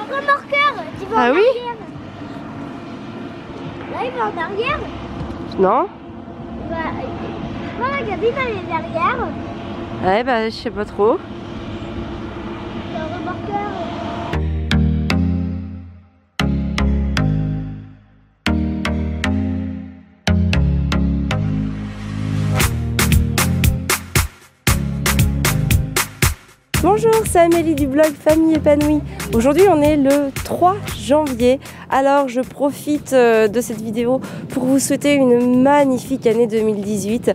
un remorqueur, tu vas Ah en oui? arrière. Là, il va en arrière. Non? Voilà, la cabine, elle est derrière. Ouais, bah, je sais pas trop. C'est un remorqueur. Bonjour, c'est Amélie du blog Famille Épanouie. Aujourd'hui on est le 3 janvier, alors je profite de cette vidéo pour vous souhaiter une magnifique année 2018.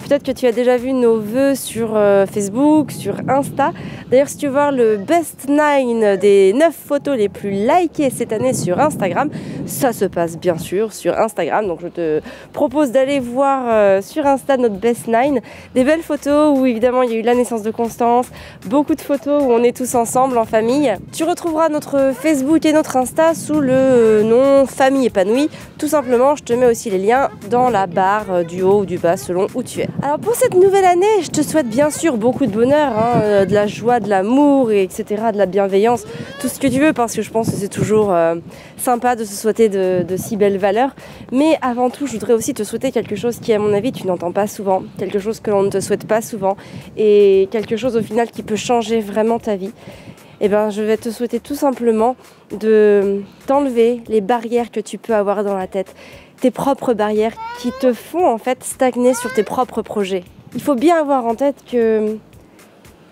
Peut-être que tu as déjà vu nos vœux sur Facebook, sur Insta. D'ailleurs, si tu veux voir le best 9 des 9 photos les plus likées cette année sur Instagram, ça se passe bien sûr sur Instagram. Donc je te propose d'aller voir sur Insta notre best 9. Des belles photos où évidemment il y a eu la naissance de Constance, beaucoup de photos où on est tous ensemble en famille. Tu retrouveras notre Facebook et notre Insta sous le nom Famille Épanouie. Tout simplement, je te mets aussi les liens dans la barre du haut ou du bas selon où tu es. Alors pour cette nouvelle année, je te souhaite bien sûr beaucoup de bonheur, de la joie, de l'amour, etc., de la bienveillance, tout ce que tu veux, parce que je pense que c'est toujours sympa de se souhaiter de si belles valeurs. Mais avant tout, je voudrais aussi te souhaiter quelque chose qui, à mon avis, tu n'entends pas souvent, quelque chose que l'on ne te souhaite pas souvent, et quelque chose au final qui peut changer vraiment ta vie. Eh ben, je vais te souhaiter tout simplement de t'enlever les barrières que tu peux avoir dans la tête, tes propres barrières qui te font en fait stagner sur tes propres projets. Il faut bien avoir en tête que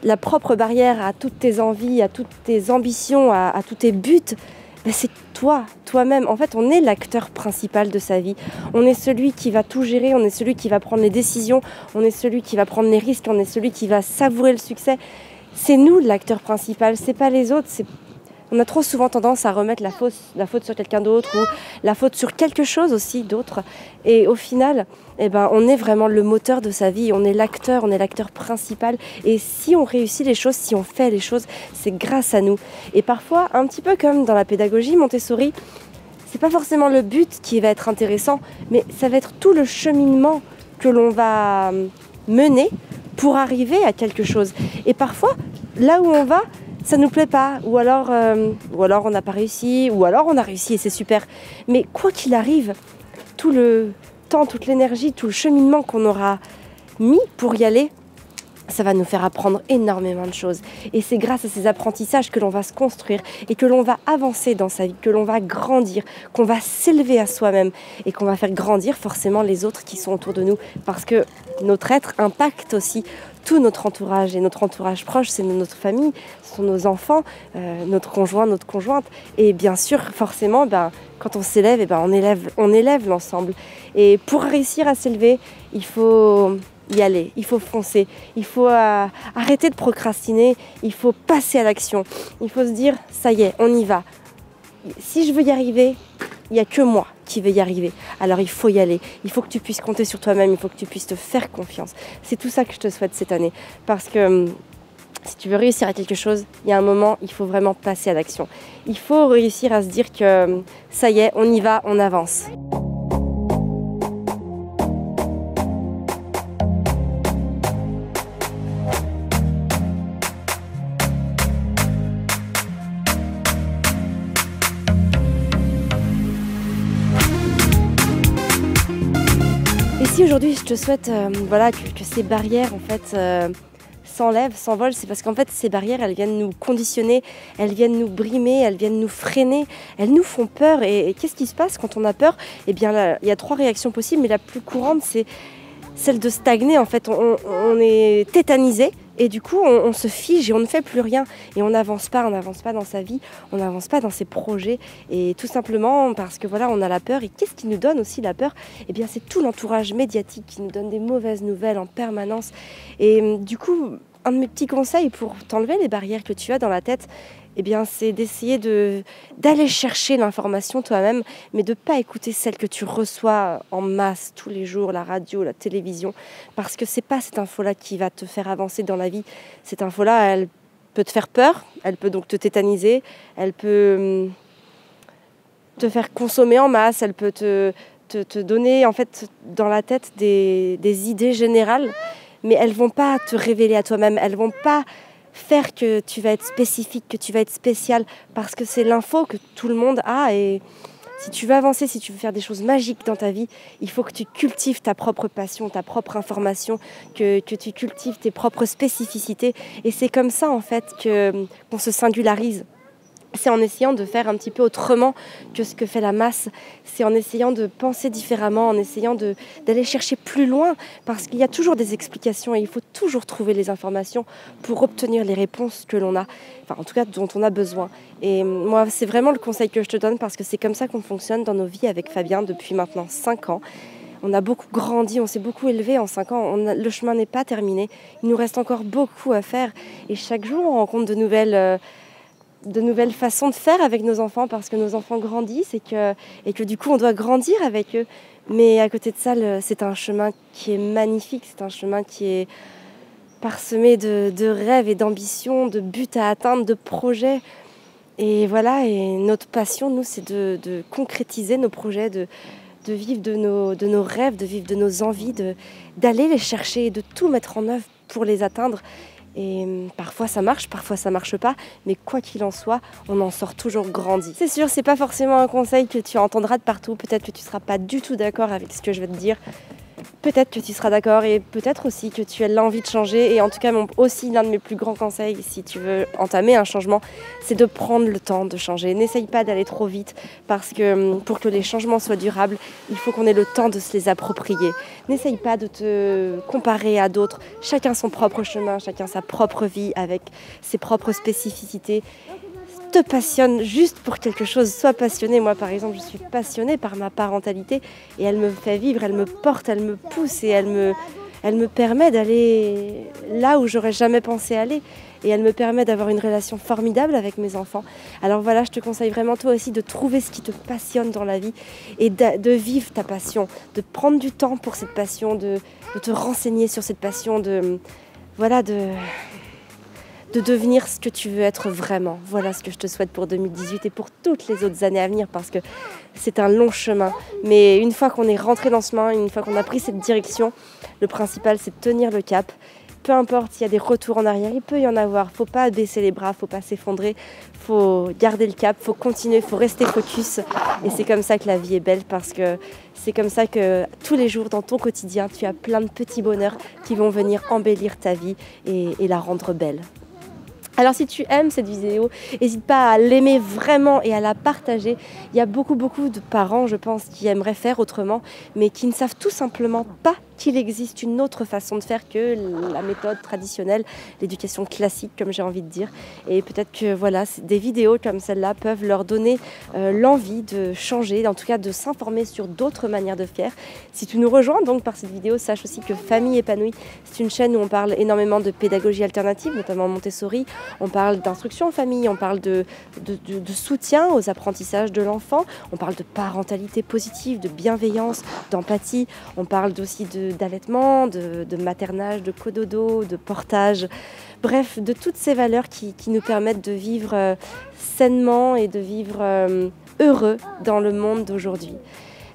la propre barrière à toutes tes envies, à toutes tes ambitions, à tous tes buts, ben c'est toi-même. En fait, on est l'acteur principal de sa vie. On est celui qui va tout gérer, on est celui qui va prendre les décisions, on est celui qui va prendre les risques, on est celui qui va savourer le succès. C'est nous l'acteur principal, c'est pas les autres. On a trop souvent tendance à remettre la faute sur quelqu'un d'autre ou la faute sur quelque chose aussi d'autre. Et au final, eh ben, on est vraiment le moteur de sa vie, on est l'acteur principal. Et si on réussit les choses, si on fait les choses, c'est grâce à nous. Et parfois, un petit peu comme dans la pédagogie Montessori, c'est pas forcément le but qui va être intéressant, mais ça va être tout le cheminement que l'on va mener pour arriver à quelque chose. Et parfois, là où on va, ça nous plaît pas, ou alors on n'a pas réussi, ou alors on a réussi et c'est super. Mais quoi qu'il arrive, tout le temps, toute l'énergie, tout le cheminement qu'on aura mis pour y aller, ça va nous faire apprendre énormément de choses. Et c'est grâce à ces apprentissages que l'on va se construire et que l'on va avancer dans sa vie, que l'on va grandir, qu'on va s'élever à soi-même et qu'on va faire grandir forcément les autres qui sont autour de nous. Parce que notre être impacte aussi tout notre entourage. Et notre entourage proche, c'est notre famille, ce sont nos enfants, notre conjoint, notre conjointe. Et bien sûr, forcément, quand on s'élève, on élève l'ensemble. Et pour réussir à s'élever, il faut y aller, il faut foncer, il faut arrêter de procrastiner, il faut passer à l'action, il faut se dire ça y est, on y va. Si je veux y arriver, il n'y a que moi qui vais y arriver. Alors il faut y aller, il faut que tu puisses compter sur toi-même, il faut que tu puisses te faire confiance. C'est tout ça que je te souhaite cette année, parce que si tu veux réussir à quelque chose, il y a un moment, il faut vraiment passer à l'action. Il faut réussir à se dire que ça y est, on y va, on avance. Et si aujourd'hui je te souhaite que ces barrières en fait s'enlèvent, s'envolent, c'est parce qu'en fait ces barrières elles viennent nous conditionner, elles viennent nous brimer, elles viennent nous freiner, elles nous font peur. Et qu'est-ce qui se passe quand on a peur? Eh bien là, il y a 3 réactions possibles, mais la plus courante c'est celle de stagner. En fait on est tétanisé. Et du coup, on se fige et on ne fait plus rien. Et on n'avance pas dans sa vie, on n'avance pas dans ses projets. Et tout simplement parce que voilà, on a la peur. Et qu'est-ce qui nous donne aussi la peur? Eh bien, c'est tout l'entourage médiatique qui nous donne des mauvaises nouvelles en permanence. Et du coup, un de mes petits conseils pour t'enlever les barrières que tu as dans la tête, eh bien, c'est d'essayer d'aller chercher l'information toi-même, mais de ne pas écouter celle que tu reçois en masse tous les jours, la radio, la télévision, parce que ce n'est pas cette info-là qui va te faire avancer dans la vie. Cette info-là, elle peut te faire peur, elle peut donc te tétaniser, elle peut te faire consommer en masse, elle peut te donner en fait dans la tête des idées générales, mais elles ne vont pas te révéler à toi-même, elles ne vont pas faire que tu vas être spécifique, que tu vas être spécial, parce que c'est l'info que tout le monde a. Et si tu veux avancer, si tu veux faire des choses magiques dans ta vie, il faut que tu cultives ta propre passion, ta propre information, que tu cultives tes propres spécificités. Et c'est comme ça en fait qu'on se singularise. C'est en essayant de faire un petit peu autrement que ce que fait la masse. C'est en essayant de penser différemment, en essayant d'aller chercher plus loin, parce qu'il y a toujours des explications et il faut toujours trouver les informations pour obtenir les réponses que l'on a, enfin en tout cas dont on a besoin. Et moi, c'est vraiment le conseil que je te donne, parce que c'est comme ça qu'on fonctionne dans nos vies avec Fabien depuis maintenant 5 ans. On a beaucoup grandi, on s'est beaucoup élevé en 5 ans, le chemin n'est pas terminé, il nous reste encore beaucoup à faire et chaque jour on rencontre de nouvelles façons de faire avec nos enfants, parce que nos enfants grandissent et que du coup on doit grandir avec eux. Mais à côté de ça, c'est un chemin qui est magnifique, c'est un chemin qui est parsemé de rêves et d'ambitions, de buts à atteindre, de projets. Et voilà, et notre passion, nous, c'est de concrétiser nos projets, de vivre de nos rêves, de vivre de nos envies, d'aller les chercher et de tout mettre en œuvre pour les atteindre. Et parfois ça marche pas, mais quoi qu'il en soit, on en sort toujours grandi. C'est sûr, c'est pas forcément un conseil que tu entendras de partout, peut-être que tu seras pas du tout d'accord avec ce que je vais te dire. Peut-être que tu seras d'accord et peut-être aussi que tu as l'envie de changer. Et en tout cas, aussi l'un de mes plus grands conseils, si tu veux entamer un changement, c'est de prendre le temps de changer. N'essaye pas d'aller trop vite, parce que pour que les changements soient durables, il faut qu'on ait le temps de se les approprier. N'essaye pas de te comparer à d'autres. Chacun son propre chemin, chacun sa propre vie avec ses propres spécificités. Te passionne juste pour quelque chose, sois passionné. Moi par exemple, je suis passionnée par ma parentalité et elle me fait vivre, elle me porte, elle me pousse et elle me permet d'aller là où j'aurais jamais pensé aller, et elle me permet d'avoir une relation formidable avec mes enfants. Alors voilà, je te conseille vraiment toi aussi de trouver ce qui te passionne dans la vie et de vivre ta passion, de prendre du temps pour cette passion, de te renseigner sur cette passion, de devenir ce que tu veux être vraiment. Voilà ce que je te souhaite pour 2018 et pour toutes les autres années à venir, parce que c'est un long chemin. Mais une fois qu'on est rentré dans ce chemin, une fois qu'on a pris cette direction, le principal c'est de tenir le cap. Peu importe s'il y a des retours en arrière, il peut y en avoir. Faut pas baisser les bras, faut pas s'effondrer, faut garder le cap, faut continuer, faut rester focus. Et c'est comme ça que la vie est belle, parce que c'est comme ça que tous les jours dans ton quotidien, tu as plein de petits bonheurs qui vont venir embellir ta vie et la rendre belle. Alors si tu aimes cette vidéo, n'hésite pas à l'aimer vraiment et à la partager. Il y a beaucoup de parents, je pense, qui aimeraient faire autrement, mais qui ne savent tout simplement pas qu'il existe une autre façon de faire que la méthode traditionnelle, l'éducation classique, comme j'ai envie de dire. Et peut-être que voilà, des vidéos comme celle-là peuvent leur donner l'envie de changer, en tout cas de s'informer sur d'autres manières de faire. Si tu nous rejoins donc par cette vidéo, sache aussi que Famille épanouie, c'est une chaîne où on parle énormément de pédagogie alternative, notamment Montessori. On parle d'instruction en famille, on parle de soutien aux apprentissages de l'enfant, on parle de parentalité positive, de bienveillance, d'empathie, on parle aussi d'allaitement, de maternage, de cododo, de portage, bref, de toutes ces valeurs qui nous permettent de vivre sainement et de vivre heureux dans le monde d'aujourd'hui.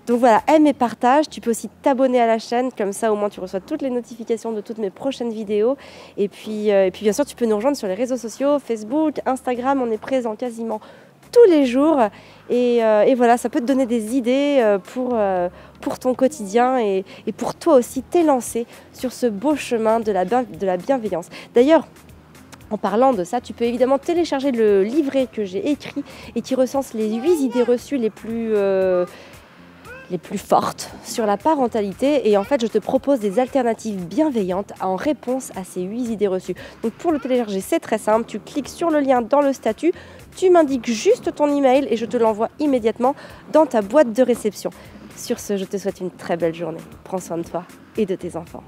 Donc voilà, aime et partage. Tu peux aussi t'abonner à la chaîne, comme ça au moins tu reçois toutes les notifications de toutes mes prochaines vidéos. Et puis bien sûr, tu peux nous rejoindre sur les réseaux sociaux, Facebook, Instagram, on est présent quasiment tous les jours. Et voilà, ça peut te donner des idées pour ton quotidien et pour toi aussi t'élancer sur ce beau chemin de la bienveillance. D'ailleurs, en parlant de ça, tu peux évidemment télécharger le livret que j'ai écrit et qui recense les 8 idées reçues les plus fortes sur la parentalité, et en fait je te propose des alternatives bienveillantes en réponse à ces 8 idées reçues. Donc pour le télécharger, c'est très simple, tu cliques sur le lien dans le statut, tu m'indiques juste ton email et je te l'envoie immédiatement dans ta boîte de réception. Sur ce, je te souhaite une très belle journée. Prends soin de toi et de tes enfants.